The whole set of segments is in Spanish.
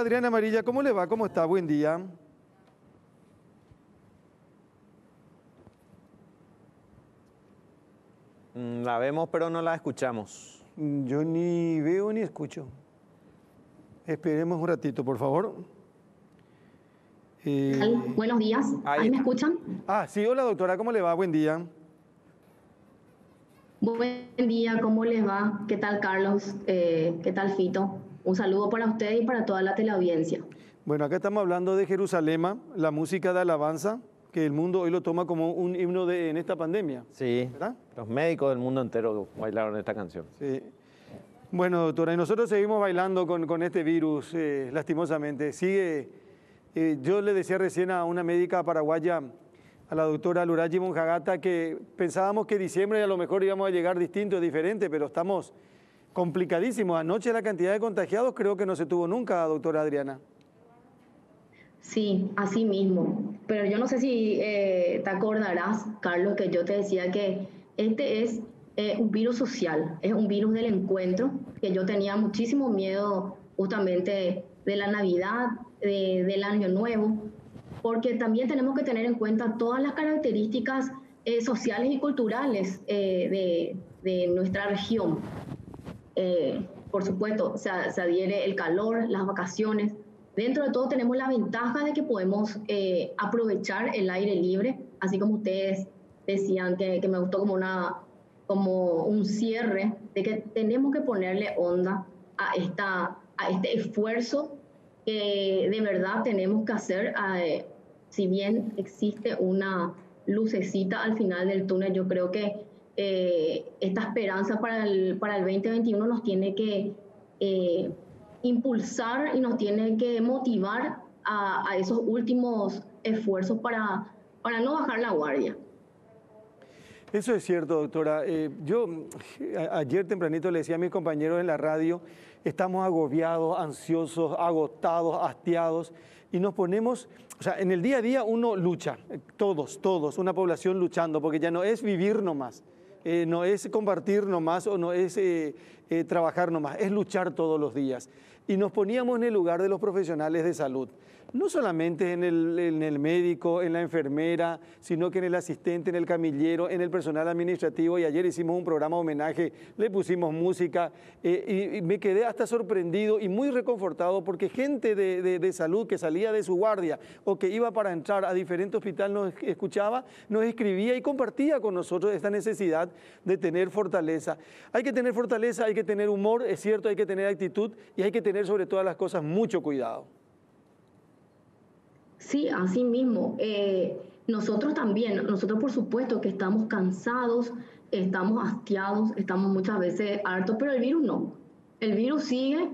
Adriana Amarilla, ¿cómo le va? ¿Cómo está? Buen día. La vemos, pero no la escuchamos. Yo ni veo ni escucho. Esperemos un ratito, por favor. Buenos días. ¿Ahí me escuchan? Sí, hola doctora, ¿cómo le va? Buen día. Buen día, ¿cómo les va? ¿Qué tal, Carlos? ¿Qué tal, Fito? Un saludo para usted y para toda la teleaudiencia. Bueno, acá estamos hablando de Jerusalema, la música de alabanza, que el mundo hoy lo toma como un himno en esta pandemia. Sí, ¿verdad? Los médicos del mundo entero bailaron esta canción. Sí. Bueno, doctora, y nosotros seguimos bailando con este virus, lastimosamente. Yo le decía recién a una médica paraguaya, a la doctora Lurayi Monjagata, que pensábamos que diciembre a lo mejor íbamos a llegar distinto, diferente, pero estamos complicadísimos. Anoche la cantidad de contagiados creo que no se tuvo nunca, doctora Adriana. Sí, así mismo. Pero yo no sé si te acordarás, Carlos, que yo te decía que este es un virus social, es un virus del encuentro, que yo tenía muchísimo miedo justamente de la Navidad, del Año Nuevo, porque también tenemos que tener en cuenta todas las características sociales y culturales de nuestra región. Por supuesto, se adhiere el calor, las vacaciones. Dentro de todo tenemos la ventaja de que podemos aprovechar el aire libre, así como ustedes decían que me gustó como un cierre, de que tenemos que ponerle onda a este esfuerzo que de verdad tenemos que hacer. Si bien existe una lucecita al final del túnel, yo creo que esta esperanza para el 2021 nos tiene que impulsar y nos tiene que motivar a esos últimos esfuerzos para no bajar la guardia. Eso es cierto, doctora. Yo ayer tempranito le decía a mis compañeros en la radio, estamos agobiados, ansiosos, agotados, hastiados, y nos ponemos, o sea, en el día a día uno lucha, todos, una población luchando, porque ya no es vivir nomás, no es compartir nomás o no es trabajar nomás, es luchar todos los días. Y nos poníamos en el lugar de los profesionales de salud, no solamente en el médico, en la enfermera, sino que en el asistente, en el camillero, en el personal administrativo. Y ayer hicimos un programa de homenaje, le pusimos música y me quedé hasta sorprendido y muy reconfortado porque gente de salud que salía de su guardia o que iba para entrar a diferente hospital nos escuchaba, nos escribía y compartía con nosotros esta necesidad de tener fortaleza. Hay que tener fortaleza, hay que tener humor, es cierto, hay que tener actitud y hay que tener sobre todas las cosas mucho cuidado. Sí, así mismo. Nosotros también, nosotros por supuesto que estamos cansados, estamos hastiados, estamos muchas veces hartos, pero el virus no. El virus sigue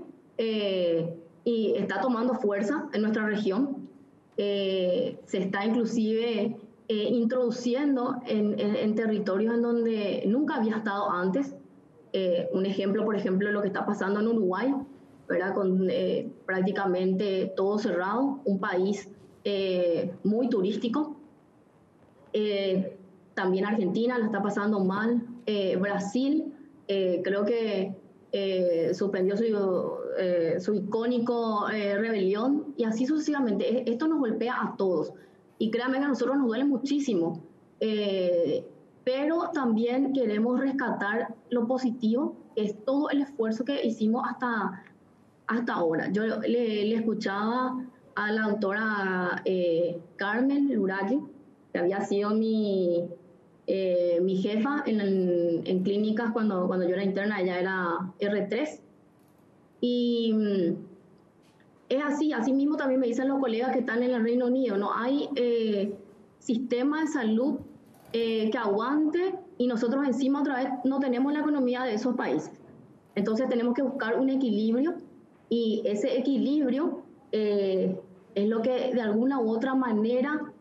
y está tomando fuerza en nuestra región. Se está inclusive introduciendo en territorios en donde nunca había estado antes. Un ejemplo, por ejemplo, lo que está pasando en Uruguay, ¿verdad? Con prácticamente todo cerrado, un país muy turístico. También Argentina la está pasando mal. Brasil creo que suspendió su icónico rebelión y así sucesivamente. Esto nos golpea a todos y créanme que a nosotros nos duele muchísimo, pero también queremos rescatar lo positivo, que es todo el esfuerzo que hicimos hasta ahora. Yo le escuchaba a la doctora Carmen Lurayi, que había sido mi jefa en clínicas cuando yo era interna, ella era R3. Y es así mismo también me dicen los colegas que están en el Reino Unido, no hay sistema de salud que aguante y nosotros encima otra vez no tenemos la economía de esos países. Entonces tenemos que buscar un equilibrio y ese equilibrio es lo que de alguna u otra manera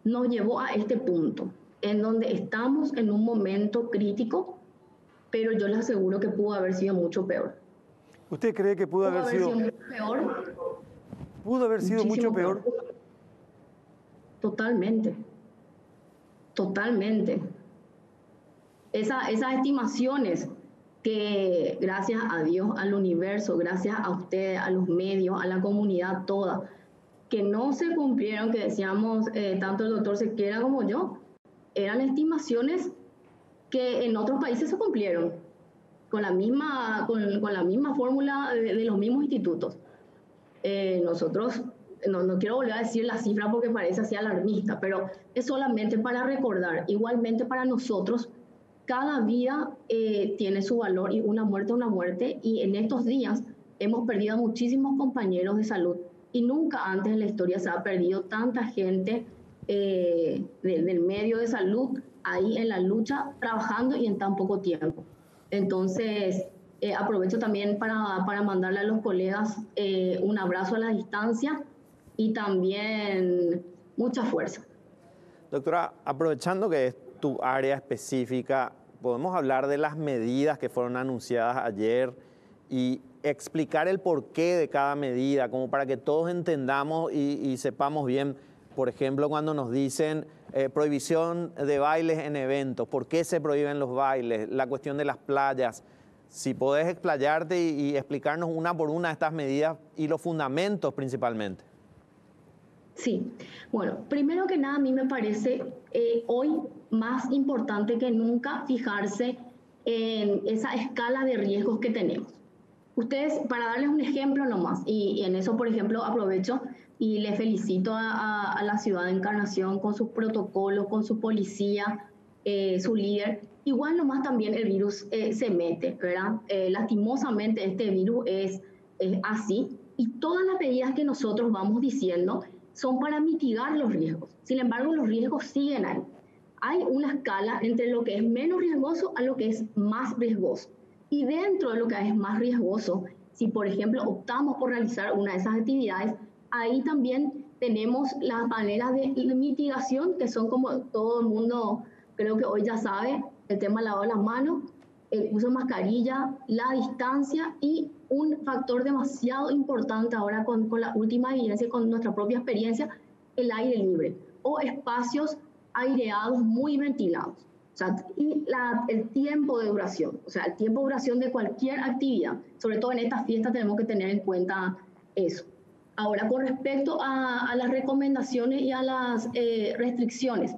nos llevó a este punto, en donde estamos en un momento crítico, pero yo les aseguro que pudo haber sido mucho peor. ¿Usted cree que pudo haber sido mucho peor? ¿Pudo haber sido mucho peor? Totalmente. Esas estimaciones que gracias a Dios, al universo, gracias a ustedes, a los medios, a la comunidad toda, que no se cumplieron, que decíamos tanto el doctor Sequera como yo, eran estimaciones que en otros países se cumplieron con la misma fórmula de los mismos institutos. Nosotros, no quiero volver a decir la cifra porque parece así alarmista, pero es solamente para recordar, igualmente para nosotros, cada vida tiene su valor y una muerte, y en estos días hemos perdido a muchísimos compañeros de salud y nunca antes en la historia se ha perdido tanta gente del medio de salud ahí en la lucha, trabajando y en tan poco tiempo. Entonces, aprovecho también para mandarle a los colegas un abrazo a la distancia y también mucha fuerza. Doctora, aprovechando que es tu área específica, podemos hablar de las medidas que fueron anunciadas ayer y explicar el porqué de cada medida, como para que todos entendamos y sepamos bien. Por ejemplo, cuando nos dicen prohibición de bailes en eventos, ¿por qué se prohíben los bailes? La cuestión de las playas. Si podés explayarte y explicarnos una por una estas medidas y los fundamentos principalmente. Sí, bueno, primero que nada a mí me parece hoy más importante que nunca fijarse en esa escala de riesgos que tenemos. Ustedes, para darles un ejemplo nomás, y en eso, por ejemplo, aprovecho y le felicito a la ciudad de Encarnación con sus protocolos, con su policía, su líder. Igual nomás también el virus se mete, ¿verdad? Lastimosamente este virus es así, y todas las medidas que nosotros vamos diciendo son para mitigar los riesgos. Sin embargo, los riesgos siguen ahí. Hay una escala entre lo que es menos riesgoso a lo que es más riesgoso. Y dentro de lo que es más riesgoso, si por ejemplo optamos por realizar una de esas actividades, ahí también tenemos las maneras de mitigación, que son, como todo el mundo creo que hoy ya sabe, el tema del lavado de las manos, el uso de mascarilla, la distancia y un factor demasiado importante ahora con la última evidencia, con nuestra propia experiencia, el aire libre o espacios aireados muy ventilados. O sea, y el tiempo de duración, o sea, el tiempo de duración de cualquier actividad, sobre todo en estas fiestas tenemos que tener en cuenta eso. Ahora, con respecto a las recomendaciones y a las restricciones,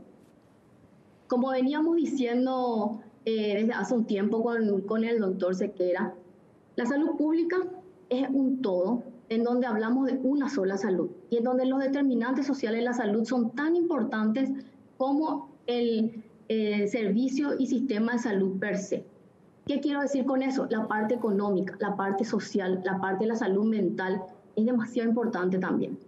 como veníamos diciendo desde hace un tiempo con el doctor Sequera, la salud pública es un todo en donde hablamos de una sola salud y en donde los determinantes sociales de la salud son tan importantes como el servicio y sistema de salud per se. ¿Qué quiero decir con eso? La parte económica, la parte social, la parte de la salud mental es demasiado importante también.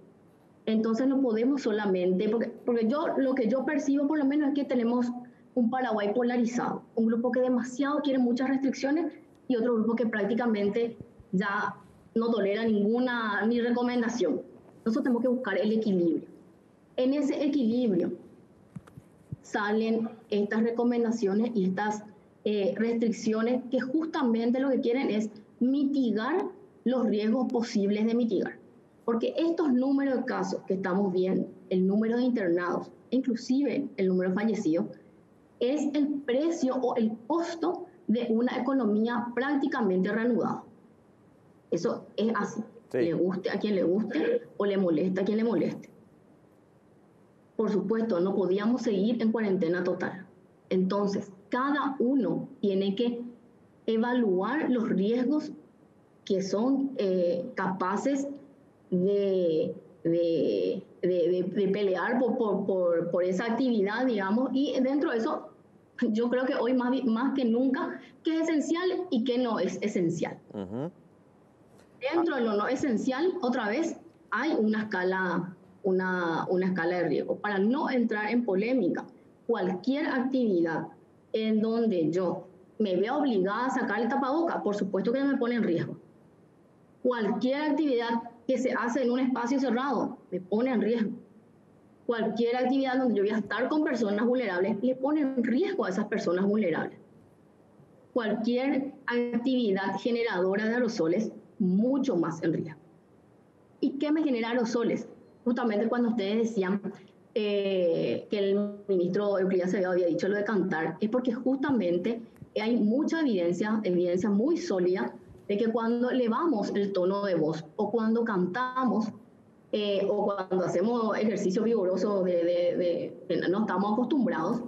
Entonces no podemos solamente, porque lo que yo percibo por lo menos es que tenemos un Paraguay polarizado, un grupo que demasiado quiere muchas restricciones y otro grupo que prácticamente ya no tolera ninguna ni recomendación. Nosotros tenemos que buscar el equilibrio. En ese equilibrio salen estas recomendaciones y estas restricciones que justamente lo que quieren es mitigar los riesgos posibles de mitigar. Porque estos números de casos que estamos viendo, el número de internados, inclusive el número de fallecidos, es el precio o el costo de una economía prácticamente reanudada. Eso es así. Sí. Le guste a quien le guste o le moleste a quien le moleste. Por supuesto, no podíamos seguir en cuarentena total. Entonces, cada uno tiene que evaluar los riesgos que son capaces de pelear por esa actividad, digamos, y dentro de eso, yo creo que hoy más que nunca, qué es esencial y qué no es esencial. Uh-huh. Dentro de lo no esencial, otra vez, hay una escala de riesgo. Para no entrar en polémica, cualquier actividad en donde yo me vea obligada a sacar el tapaboca, por supuesto que me pone en riesgo. Cualquier actividad que se hace en un espacio cerrado me pone en riesgo. Cualquier actividad donde yo voy a estar con personas vulnerables le pone en riesgo a esas personas vulnerables. Cualquier actividad generadora de aerosoles, mucho más en riesgo. ¿Y qué me genera aerosoles? Justamente cuando ustedes decían que el ministro Euclides Acevedo había dicho lo de cantar, es porque justamente hay mucha evidencia muy sólida de que cuando elevamos el tono de voz o cuando cantamos o cuando hacemos ejercicio vigoroso que no estamos acostumbrados,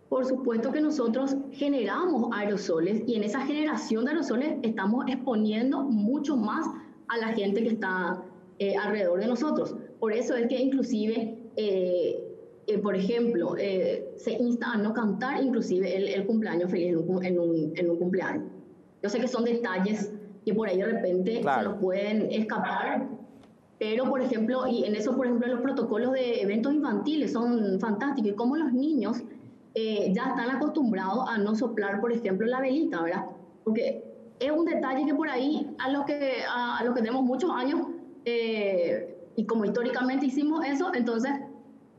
por supuesto que nosotros generamos aerosoles y en esa generación de aerosoles estamos exponiendo mucho más a la gente que está alrededor de nosotros. Por eso es que inclusive, por ejemplo, se insta a no cantar inclusive el cumpleaños feliz en un cumpleaños. Yo sé que son detalles que por ahí de repente se nos pueden escapar, pero por ejemplo, y en eso por ejemplo los protocolos de eventos infantiles son fantásticos y como los niños ya están acostumbrados a no soplar, por ejemplo, la velita, ¿verdad? Porque es un detalle que por ahí a los que tenemos muchos años y como históricamente hicimos eso, entonces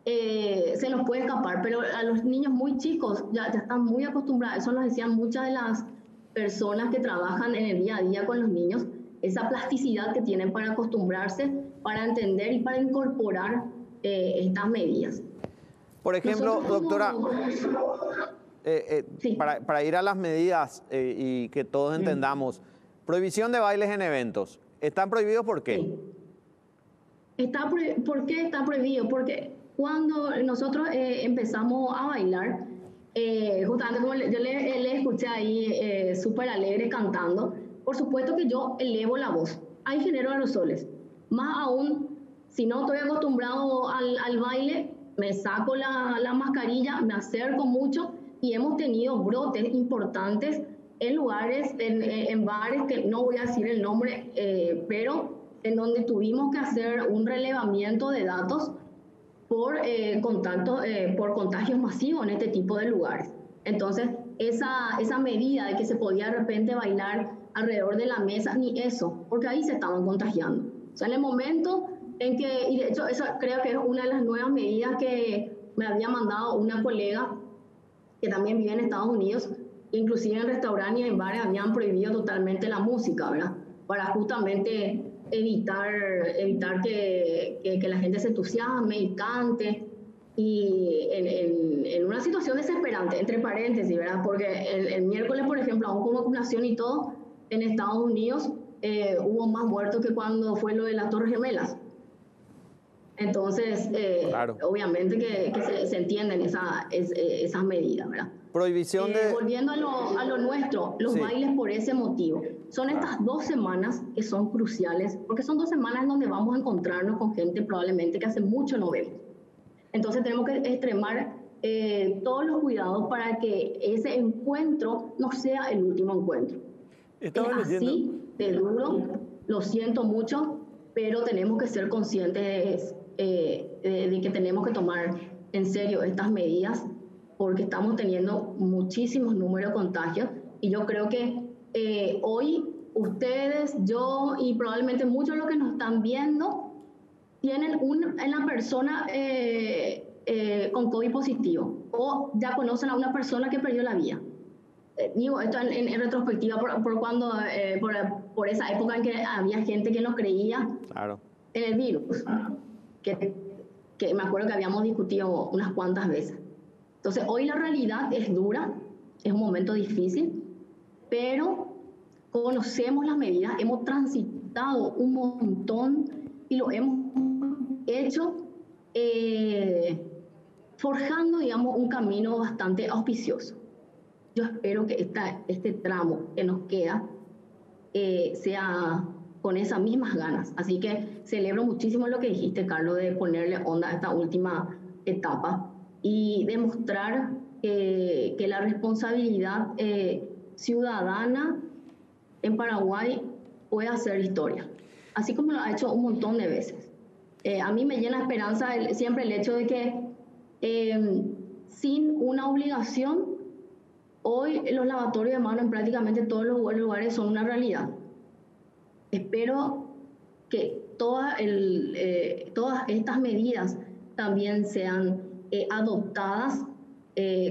se nos puede escapar, pero a los niños muy chicos ya están muy acostumbrados, eso nos decían muchas de las personas que trabajan en el día a día con los niños, esa plasticidad que tienen para acostumbrarse, para entender y para incorporar estas medidas. Por ejemplo, Nosotros doctora, sí. para ir a las medidas y que todos entendamos, prohibición de bailes en eventos. ¿Están prohibidos por qué? Sí. ¿Por qué está prohibido? Porque cuando nosotros empezamos a bailar, justamente como yo le escuché ahí súper alegre cantando, por supuesto que yo elevo la voz. Ahí genero aerosoles. Más aún, si no estoy acostumbrado al baile, me saco la mascarilla, me acerco mucho y hemos tenido brotes importantes en lugares, en bares que no voy a decir el nombre, pero en donde tuvimos que hacer un relevamiento de datos por contagios masivos en este tipo de lugares. Entonces, esa medida de que se podía de repente bailar alrededor de la mesa, ni eso, porque ahí se estaban contagiando. O sea, en el momento en que, y de hecho, esa creo que es una de las nuevas medidas que me había mandado una colega que también vive en Estados Unidos, inclusive en restaurantes y en bares habían prohibido totalmente la música, ¿verdad? Para justamente evitar que la gente se entusiasme y cante, y en una situación desesperante, entre paréntesis, ¿verdad? Porque el miércoles, por ejemplo, aún con vacunación y todo, en Estados Unidos hubo más muertos que cuando fue lo de las Torres Gemelas. Entonces, claro, obviamente que se entienden esas medidas, ¿verdad? Prohibición de... Volviendo a lo nuestro, los bailes por ese motivo. Son estas 2 semanas que son cruciales, porque son 2 semanas en donde vamos a encontrarnos con gente probablemente que hace mucho no vemos. Entonces tenemos que extremar todos los cuidados para que ese encuentro no sea el último encuentro. Estaba es así de duro, lo siento mucho, pero tenemos que ser conscientes de que tenemos que tomar en serio estas medidas, porque estamos teniendo muchísimos números de contagios y yo creo que hoy ustedes, yo y probablemente muchos de los que nos están viendo tienen una persona con COVID positivo o ya conocen a una persona que perdió la vida. Digo esto en retrospectiva por esa época en que había gente que no creía en el virus, que me acuerdo que habíamos discutido unas cuantas veces. Entonces, hoy la realidad es dura, es un momento difícil, pero conocemos las medidas, hemos transitado un montón y lo hemos hecho forjando, digamos, un camino bastante auspicioso. Yo espero que este tramo que nos queda sea con esas mismas ganas. Así que celebro muchísimo lo que dijiste, Carlos, de ponerle onda a esta última etapa y demostrar que la responsabilidad ciudadana en Paraguay puede hacer historia, así como lo ha hecho un montón de veces. A mí me llena esperanza siempre el hecho de que sin una obligación, hoy los lavatorios de manos en prácticamente todos los lugares son una realidad. Espero que todas estas medidas también sean adoptadas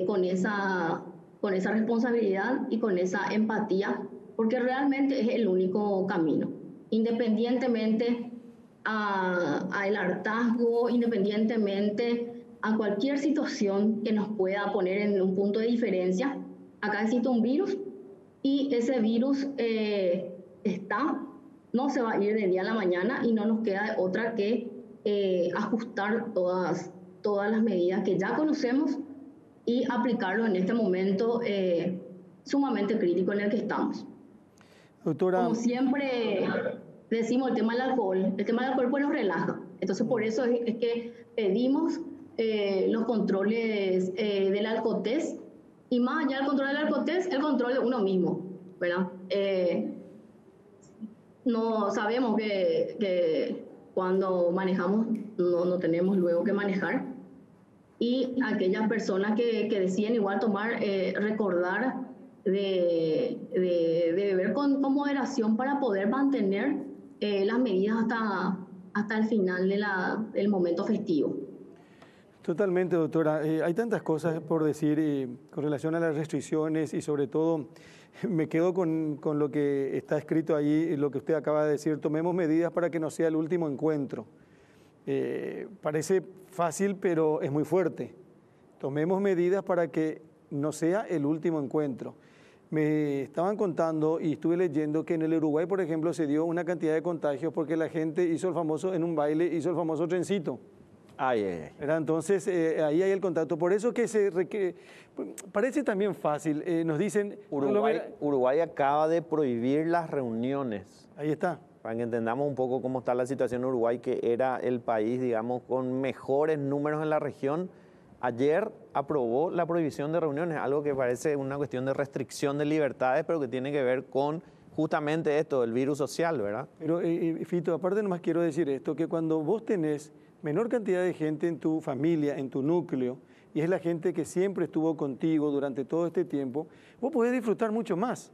con esa responsabilidad y con esa empatía, porque realmente es el único camino, independientemente al hartazgo, independientemente a cualquier situación que nos pueda poner en un punto de diferencia. Acá existe un virus y ese virus no se va a ir de día a la mañana y no nos queda otra que ajustar todas las medidas que ya conocemos y aplicarlo en este momento sumamente crítico en el que estamos. Doctora, como siempre decimos, el tema del alcohol pues nos relaja. Entonces por eso es que pedimos los controles del alcotest, y más allá del control del alcotest, el control de uno mismo, ¿verdad? No sabemos que cuando manejamos no tenemos luego que manejar, y aquellas personas que deciden igual recordar de beber con moderación para poder mantener las medidas hasta el final del momento festivo. Totalmente, doctora. Hay tantas cosas por decir con relación a las restricciones, y sobre todo me quedo con lo que está escrito allí, lo que usted acaba de decir: tomemos medidas para que no sea el último encuentro. Parece fácil, pero es muy fuerte. Tomemos medidas para que no sea el último encuentro. Me estaban contando y estuve leyendo que en el Uruguay, por ejemplo, se dio una cantidad de contagios porque la gente en un baile hizo el famoso trencito. Entonces, ahí hay el contacto. Por eso que parece también fácil. Nos dicen... Uruguay acaba de prohibir las reuniones. Ahí está. Para que entendamos un poco cómo está la situación en Uruguay, que era el país, digamos, con mejores números en la región. Ayer aprobó la prohibición de reuniones, algo que parece una cuestión de restricción de libertades, pero que tiene que ver con justamente esto, el virus social, ¿verdad? Pero, Fito, aparte nomás quiero decir esto, que cuando vos tenés menor cantidad de gente en tu familia, en tu núcleo, y es la gente que siempre estuvo contigo durante todo este tiempo, vos podés disfrutar mucho más.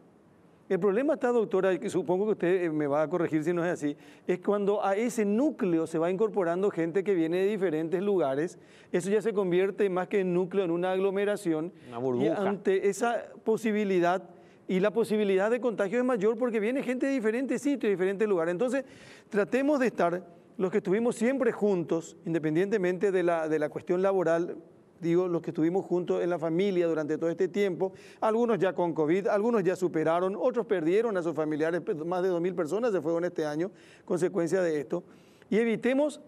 El problema está, doctora, que supongo que usted me va a corregir si no es así, es cuando a ese núcleo se va incorporando gente que viene de diferentes lugares. Eso ya se convierte más que en núcleo, en una aglomeración. Una burbuja. Y ante esa posibilidad, y la posibilidad de contagio es mayor porque viene gente de diferentes sitios, de diferentes lugares. Entonces, tratemos de estar los que estuvimos siempre juntos, independientemente de la cuestión laboral, digo, los que estuvimos juntos en la familia durante todo este tiempo, algunos ya con COVID, algunos ya superaron, otros perdieron a sus familiares, más de 2.000 personas se fueron este año, consecuencia de esto, y evitemos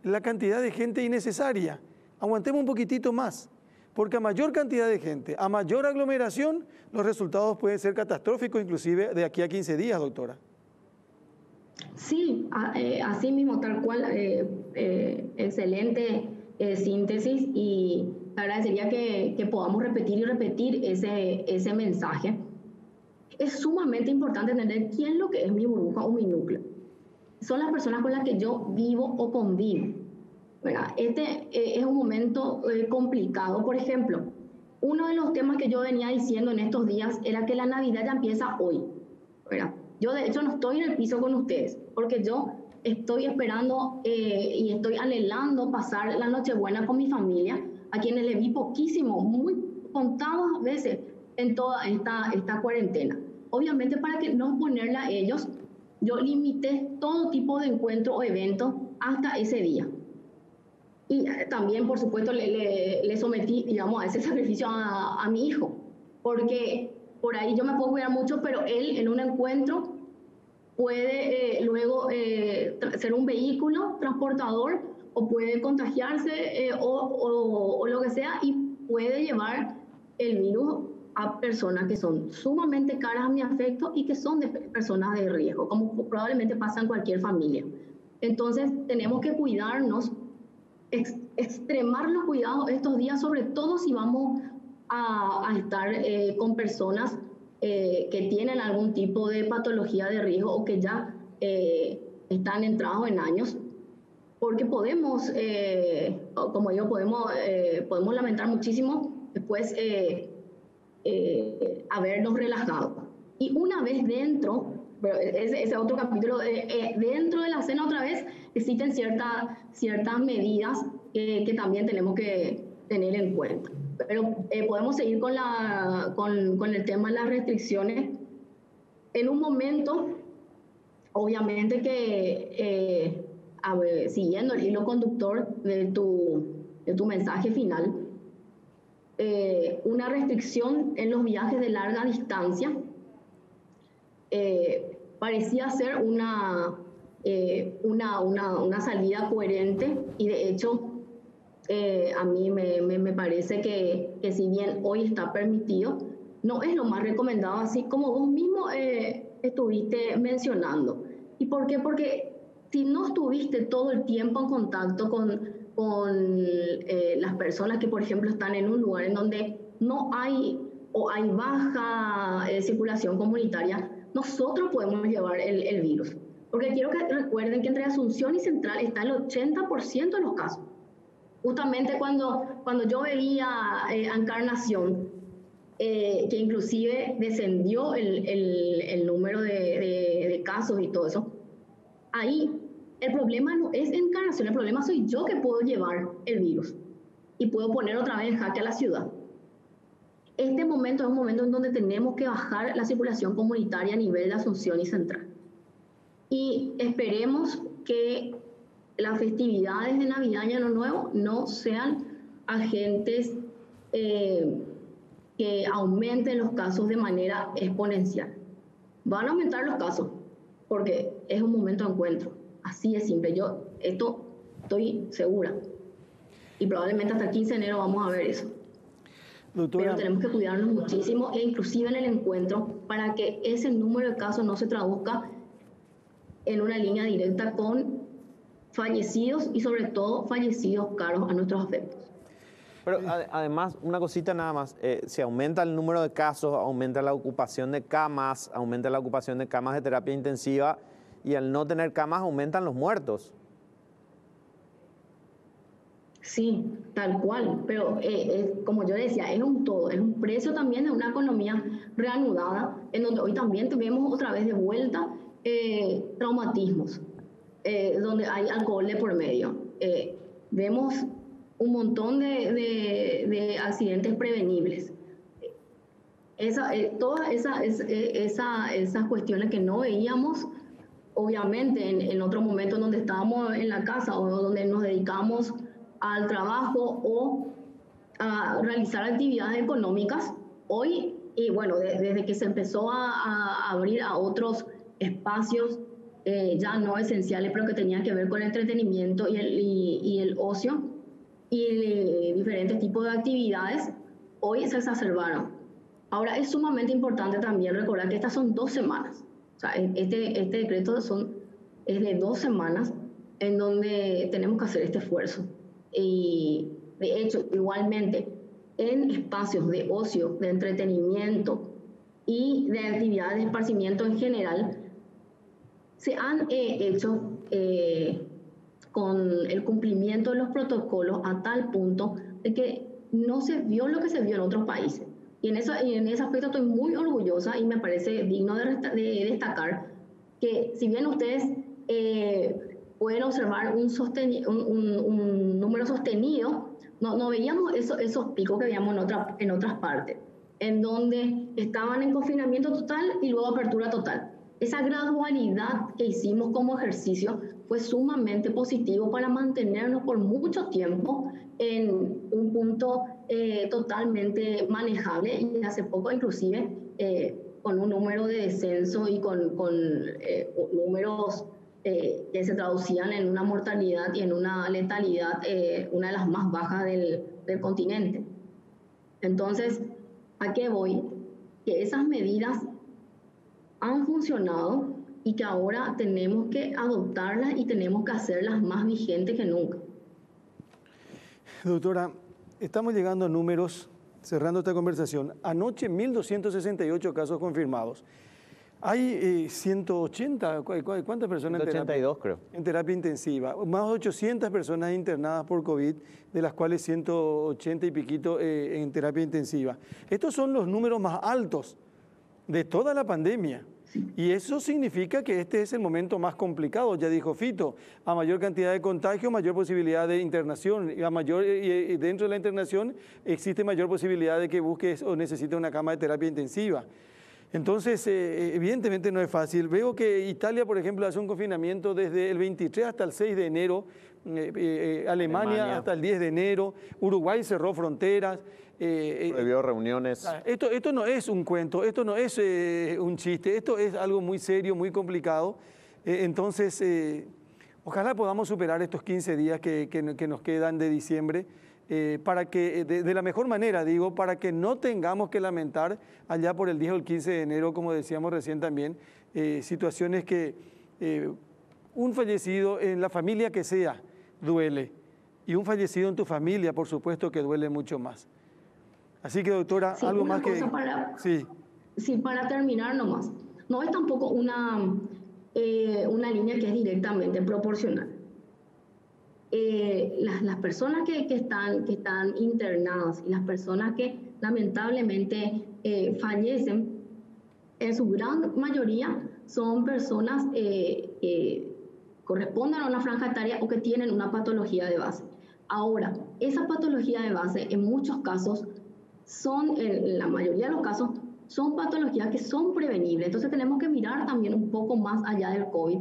la cantidad de gente innecesaria, aguantemos un poquitito más, porque a mayor cantidad de gente, a mayor aglomeración, los resultados pueden ser catastróficos, inclusive de aquí a 15 días, doctora. Sí, así mismo, tal cual, excelente síntesis, y agradecería que podamos repetir y repetir ese mensaje. Es sumamente importante entender quién es lo que es mi burbuja o mi núcleo. Son las personas con las que yo vivo o convivo, ¿verdad? Este es un momento complicado. Por ejemplo, uno de los temas que yo venía diciendo en estos días era que la Navidad ya empieza hoy, ¿verdad? Yo de hecho no estoy en el piso con ustedes, porque yo estoy esperando y estoy anhelando pasar la Nochebuena con mi familia, a quienes le vi poquísimo, muy contadas veces en toda esta cuarentena. Obviamente, para que no ponerla a ellos, yo limité todo tipo de encuentro o evento hasta ese día. Y también, por supuesto, le sometí, digamos, a ese sacrificio a mi hijo, porque por ahí yo me puedo cuidar mucho, pero él en un encuentro puede luego ser un vehículo transportador, o puede contagiarse o lo que sea, y puede llevar el virus a personas que son sumamente caras a mi afecto y que son de personas de riesgo, como probablemente pasa en cualquier familia. Entonces tenemos que cuidarnos, extremar los cuidados estos días, sobre todo si vamos a estar con personas que tienen algún tipo de patología de riesgo o que ya están entrados en años, porque podemos, como digo, podemos lamentar muchísimo después habernos relajado. Y una vez dentro, pero ese otro capítulo, dentro de la cena otra vez existen ciertas medidas que también tenemos que tener en cuenta. Pero podemos seguir con el tema de las restricciones. En un momento, obviamente que, siguiendo el hilo conductor de tu tu mensaje final, una restricción en los viajes de larga distancia parecía ser una salida coherente y de hecho a mí me parece que si bien hoy está permitido, no es lo más recomendado, así como vos mismo estuviste mencionando. ¿Y por qué? Porque si no estuviste todo el tiempo en contacto con las personas que, por ejemplo, están en un lugar en donde no hay o hay baja circulación comunitaria, nosotros podemos llevar el virus. Porque quiero que recuerden que entre Asunción y Central está el 80% de los casos. Justamente cuando yo veía Encarnación, que inclusive descendió el número de casos y todo eso, ahí el problema no es Encarnación, el problema soy yo que puedo llevar el virus y puedo poner otra vez en jaque a la ciudad. Este momento es un momento en donde tenemos que bajar la circulación comunitaria a nivel de Asunción y Central. Y esperemos que las festividades de Navidad y Año Nuevo no sean agentes que aumenten los casos de manera exponencial. Van a aumentar los casos porque es un momento de encuentro. Así de simple. Yo esto estoy segura. Y probablemente hasta el 15 de enero vamos a ver eso. Doctora, pero tenemos que cuidarnos muchísimo e inclusive en el encuentro para que ese número de casos no se traduzca en una línea directa con fallecidos y sobre todo fallecidos caros a nuestros afectos. Pero además, una cosita nada más, si aumenta el número de casos, aumenta la ocupación de camas, aumenta la ocupación de camas de terapia intensiva y al no tener camas aumentan los muertos. Sí, tal cual, pero como yo decía, es un todo, es un precio también de una economía reanudada, en donde hoy también vemos otra vez de vuelta traumatismos, donde hay alcohol de por medio. Vemos un montón de accidentes prevenibles. Todas esas cuestiones que no veíamos, obviamente, en otro momento donde estábamos en la casa o donde nos dedicamos al trabajo o a realizar actividades económicas, hoy, y bueno, desde que se empezó a abrir a otros espacios ya no esenciales, pero que tenían que ver con el entretenimiento y el ocio y diferentes tipos de actividades, hoy se exacerbaron. Ahora, es sumamente importante también recordar que estas son 2 semanas. O sea, este decreto es de 2 semanas en donde tenemos que hacer este esfuerzo. Y de hecho, igualmente, en espacios de ocio, de entretenimiento y de actividades de esparcimiento en general, se han hecho con el cumplimiento de los protocolos a tal punto de que no se vio lo que se vio en otros países. Y en ese aspecto estoy muy orgullosa y me parece digno de destacar que si bien ustedes pueden observar un número sostenido, no veíamos esos picos que veíamos en otras partes, en donde estaban en confinamiento total y luego apertura total. Esa gradualidad que hicimos como ejercicio fue sumamente positivo para mantenernos por mucho tiempo en un punto totalmente manejable y hace poco inclusive con un número de descenso y con números que se traducían en una mortalidad y en una letalidad, una de las más bajas del continente. Entonces, ¿a qué voy? Que esas medidas han funcionado y que ahora tenemos que adoptarlas y tenemos que hacerlas más vigentes que nunca. Doctora, estamos llegando a números, cerrando esta conversación. Anoche 1.268 casos confirmados. Hay 180, ¿cuántas personas 182 creo. En terapia intensiva? Más de 800 personas internadas por COVID, de las cuales 180 y piquito en terapia intensiva. Estos son los números más altos de toda la pandemia. Y eso significa que este es el momento más complicado, ya dijo Fito. A mayor cantidad de contagio, mayor posibilidad de internación. Y dentro de la internación existe mayor posibilidad de que busques o necesites una cama de terapia intensiva. Entonces, evidentemente no es fácil. Veo que Italia, por ejemplo, hace un confinamiento desde el 23 hasta el 6 de enero, Alemania hasta el 10 de enero, Uruguay cerró fronteras. Prohibió reuniones. Esto no es un cuento, esto no es un chiste, esto es algo muy serio, muy complicado. Entonces, ojalá podamos superar estos 15 días que nos quedan de diciembre. Para que, de la mejor manera, digo, para que no tengamos que lamentar allá por el 10 o el 15 de enero, como decíamos recién también, situaciones que un fallecido en la familia que sea duele, y un fallecido en tu familia, por supuesto, que duele mucho más. Así que, doctora, sí, algo más que... Sí, para terminar nomás, no es tampoco una línea que es directamente proporcional. Las personas que están internadas y las personas que lamentablemente fallecen, en su gran mayoría son personas que corresponden a una franja etaria o que tienen una patología de base. Ahora, esa patología de base en muchos casos en la mayoría de los casos, son patologías que son prevenibles. Entonces tenemos que mirar también un poco más allá del COVID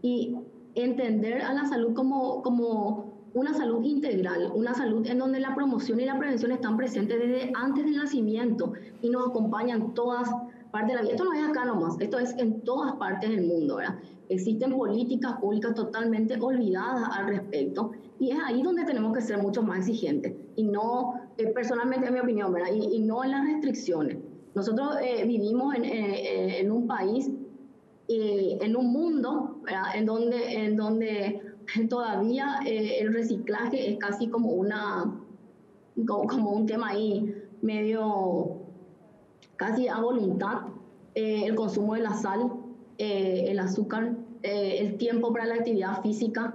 y entender a la salud como una salud integral, una salud en donde la promoción y la prevención están presentes desde antes del nacimiento y nos acompañan todas partes de la vida. Esto no es acá nomás, esto es en todas partes del mundo, ¿verdad? Existen políticas públicas totalmente olvidadas al respecto y es ahí donde tenemos que ser mucho más exigentes y no, personalmente en mi opinión, ¿verdad? Y no en las restricciones. Nosotros vivimos en un país, en un mundo, ¿verdad? En donde todavía el reciclaje es casi como un tema ahí medio casi a voluntad, el consumo de la sal, el azúcar, el tiempo para la actividad física,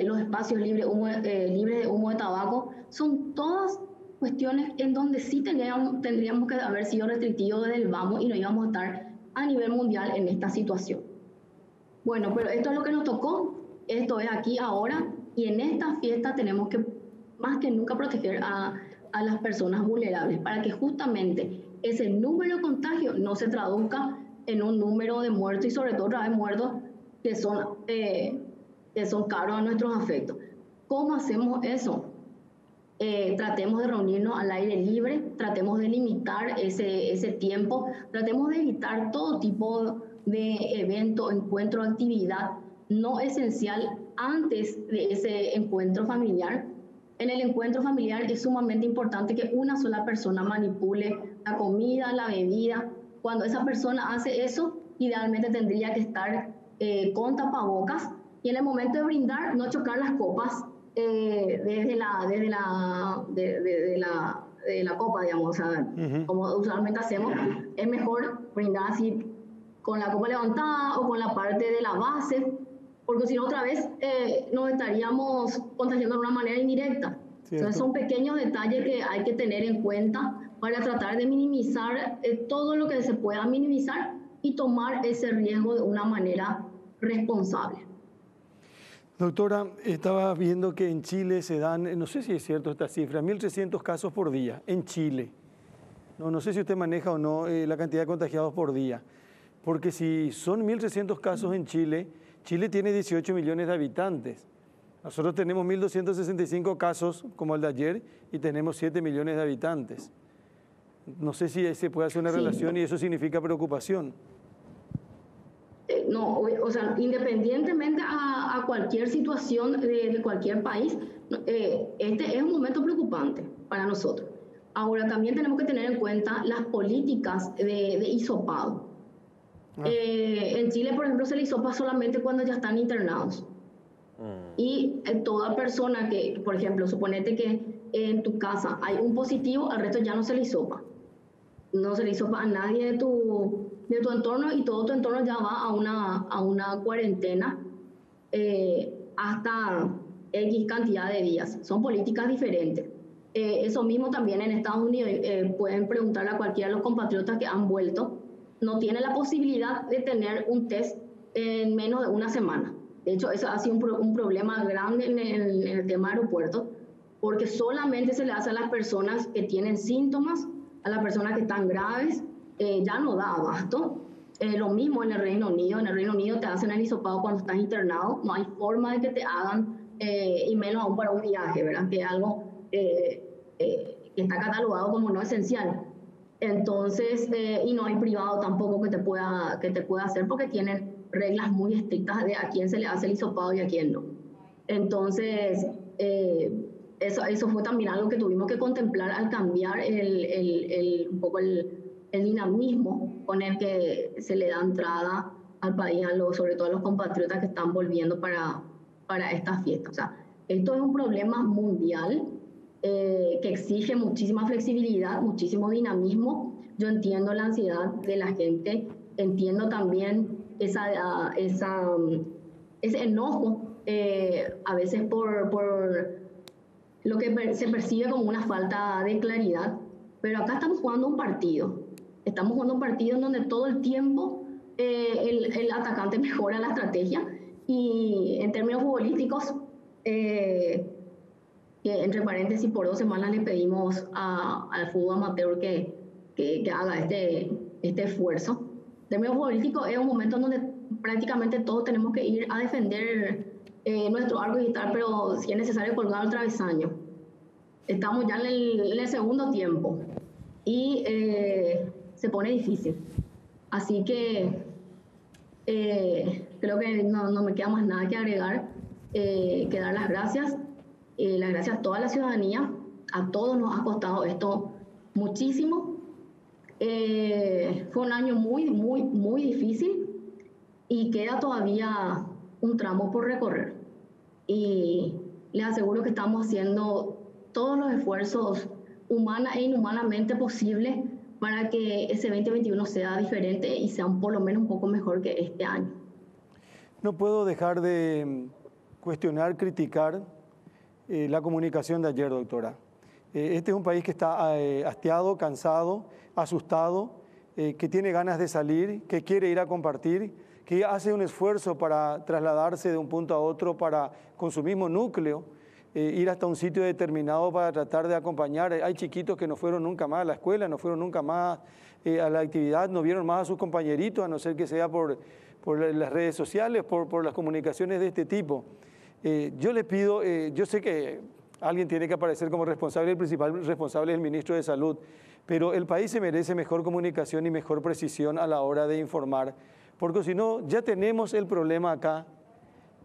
los espacios libres de humo de tabaco, son todas cuestiones en donde sí tendríamos que haber sido restrictivos desde el vamos y no íbamos a estar a nivel mundial en esta situación. Bueno, pero esto es lo que nos tocó, esto es aquí ahora y en esta fiesta tenemos que más que nunca proteger a las personas vulnerables para que justamente ese número de contagios no se traduzca en un número de muertos y sobre todo otra vez muertos que son caros a nuestros afectos. ¿Cómo hacemos eso? Tratemos de reunirnos al aire libre, tratemos de limitar ese tiempo, tratemos de evitar todo tipo de evento, encuentro, actividad no esencial antes de ese encuentro familiar. En el encuentro familiar es sumamente importante que una sola persona manipule la comida, la bebida. Cuando esa persona hace eso, idealmente tendría que estar con tapabocas y en el momento de brindar no chocar las copas desde la copa, digamos, o sea, como usualmente hacemos. Es mejor brindar así con la copa levantada o con la parte de la base, porque si no otra vez nos estaríamos contagiando de una manera indirecta. Entonces son pequeños detalles que hay que tener en cuenta para tratar de minimizar todo lo que se pueda minimizar y tomar ese riesgo de una manera responsable. Doctora, estaba viendo que en Chile se dan, no sé si es cierto esta cifra, 1.300 casos por día en Chile. No sé si usted maneja o no la cantidad de contagiados por día. Porque si son 1.300 casos en Chile, Chile tiene 18 millones de habitantes. Nosotros tenemos 1.265 casos como el de ayer y tenemos 7 millones de habitantes. No sé si se puede hacer una relación y eso significa preocupación. No, o sea, independientemente a cualquier situación de cualquier país, este es un momento preocupante para nosotros. Ahora, también tenemos que tener en cuenta las políticas de hisopado. En Chile, por ejemplo, se le hisopa solamente cuando ya están internados. Y toda persona que, por ejemplo, suponete que en tu casa hay un positivo, al resto ya no se le hisopa. No se le hisopa a nadie de tu entorno y todo tu entorno ya va a una cuarentena hasta X cantidad de días. Son políticas diferentes. Eso mismo también en Estados Unidos. Pueden preguntarle a cualquiera de los compatriotas que han vuelto. No tiene la posibilidad de tener un test en menos de una semana. De hecho, eso ha sido un problema grande en el tema aeropuertos, porque solamente se le hace a las personas que tienen síntomas, a las personas que están graves ya no da abasto. Lo mismo en el Reino Unido. En el Reino Unido te hacen el hisopado cuando estás internado. No hay forma de que te hagan, y menos aún para un viaje, ¿verdad? Que es algo que está catalogado como no esencial. Entonces, y no hay privado tampoco que te pueda hacer, porque tienen reglas muy estrictas de a quién se le hace el hisopado y a quién no. Entonces, eso fue también algo que tuvimos que contemplar al cambiar un poco el dinamismo con el que se le da entrada al país, sobre todo a los compatriotas que están volviendo para estas fiestas. O sea, esto es un problema mundial que exige muchísima flexibilidad, muchísimo dinamismo. Yo entiendo la ansiedad de la gente, entiendo también ese enojo a veces por lo que se percibe como una falta de claridad, pero acá estamos jugando un partido. Estamos jugando un partido en donde todo el tiempo el atacante mejora la estrategia, y en términos futbolísticos, que entre paréntesis, por 2 semanas le pedimos al fútbol amateur que haga este esfuerzo. En términos futbolísticos es un momento en donde prácticamente todos tenemos que ir a defender nuestro arco y tal, pero si es necesario colgar el travesaño. Estamos ya en el segundo tiempo y se pone difícil. Así que creo que no me queda más nada que agregar, que dar las gracias. Las gracias a toda la ciudadanía. A todos nos ha costado esto muchísimo. Fue un año muy, muy, muy difícil y queda todavía un tramo por recorrer. Y les aseguro que estamos haciendo todos los esfuerzos humana e inhumanamente posibles para que ese 2021 sea diferente y sea por lo menos un poco mejor que este año. No puedo dejar de cuestionar, criticar la comunicación de ayer, doctora. Este es un país que está hastiado, cansado, asustado, que tiene ganas de salir, que quiere ir a compartir, que hace un esfuerzo para trasladarse de un punto a otro con su mismo núcleo, ir hasta un sitio determinado para tratar de acompañar. Hay chiquitos que no fueron nunca más a la escuela, no fueron nunca más a la actividad, no vieron más a sus compañeritos, a no ser que sea por las redes sociales, por las comunicaciones de este tipo. Yo les pido, yo sé que alguien tiene que aparecer como responsable, el principal responsable es el ministro de Salud, pero el país se merece mejor comunicación y mejor precisión a la hora de informar, porque si no, ya tenemos el problema acá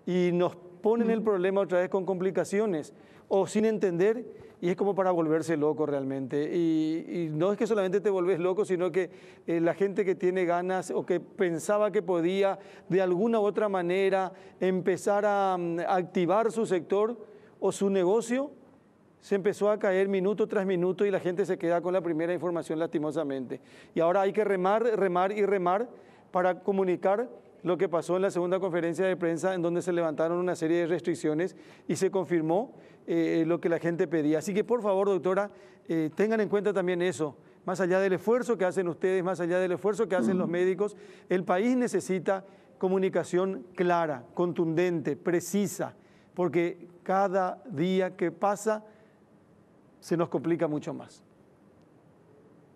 y nos ponen el problema otra vez con complicaciones o sin entender, y es como para volverse loco realmente. Y no es que solamente te volvés loco, sino que la gente que tiene ganas o que pensaba que podía de alguna u otra manera empezar a activar su sector o su negocio, se empezó a caer minuto tras minuto y la gente se queda con la primera información lastimosamente. Y ahora hay que remar, remar y remar para comunicar lo que pasó en la segunda conferencia de prensa, en donde se levantaron una serie de restricciones y se confirmó lo que la gente pedía. Así que por favor, doctora, tengan en cuenta también eso. Más allá del esfuerzo que hacen ustedes, más allá del esfuerzo que hacen los médicos, el país necesita comunicación clara, contundente, precisa, porque cada día que pasa se nos complica mucho más.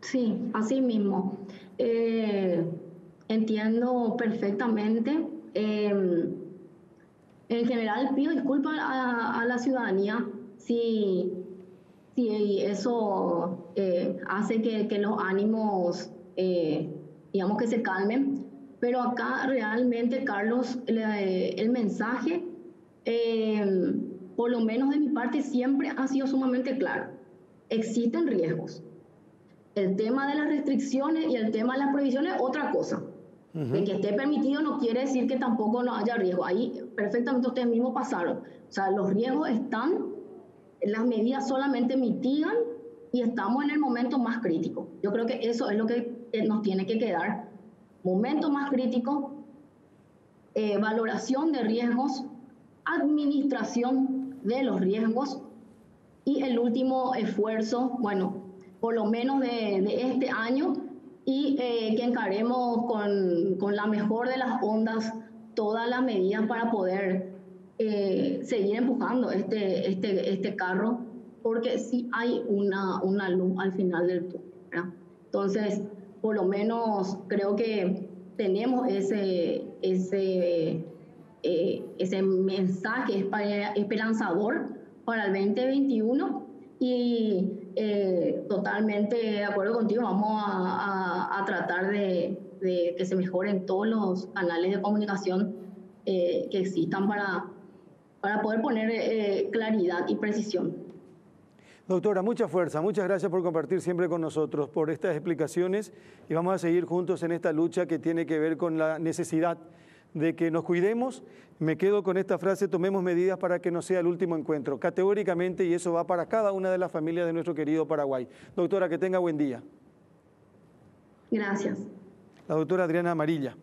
Sí, así mismo. Entiendo perfectamente. En general pido disculpas a la ciudadanía si eso hace que los ánimos, digamos, que se calmen. Pero acá realmente, Carlos, el mensaje, por lo menos de mi parte, siempre ha sido sumamente claro. Existen riesgos. El tema de las restricciones y el tema de las prohibiciones es otra cosa. De que esté permitido no quiere decir que tampoco no haya riesgo. Ahí perfectamente ustedes mismos pasaron. O sea, los riesgos están, las medidas solamente mitigan y estamos en el momento más crítico. Yo creo que eso es lo que nos tiene que quedar. Momento más crítico, valoración de riesgos, administración de los riesgos y el último esfuerzo, bueno, por lo menos de este año, y que encaremos con la mejor de las ondas todas las medidas para poder seguir empujando este carro, porque sí hay una luz al final del túnel, ¿verdad? Entonces, por lo menos creo que tenemos ese mensaje esperanzador para el 2021 y totalmente de acuerdo contigo, vamos a tratar de que se mejoren todos los canales de comunicación que existan para poder poner claridad y precisión. Doctora, mucha fuerza, muchas gracias por compartir siempre con nosotros, por estas explicaciones y vamos a seguir juntos en esta lucha que tiene que ver con la necesidad de que nos cuidemos. Me quedo con esta frase: tomemos medidas para que no sea el último encuentro, categóricamente, y eso va para cada una de las familias de nuestro querido Paraguay. Doctora, que tenga buen día. Gracias. La doctora Adriana Amarilla.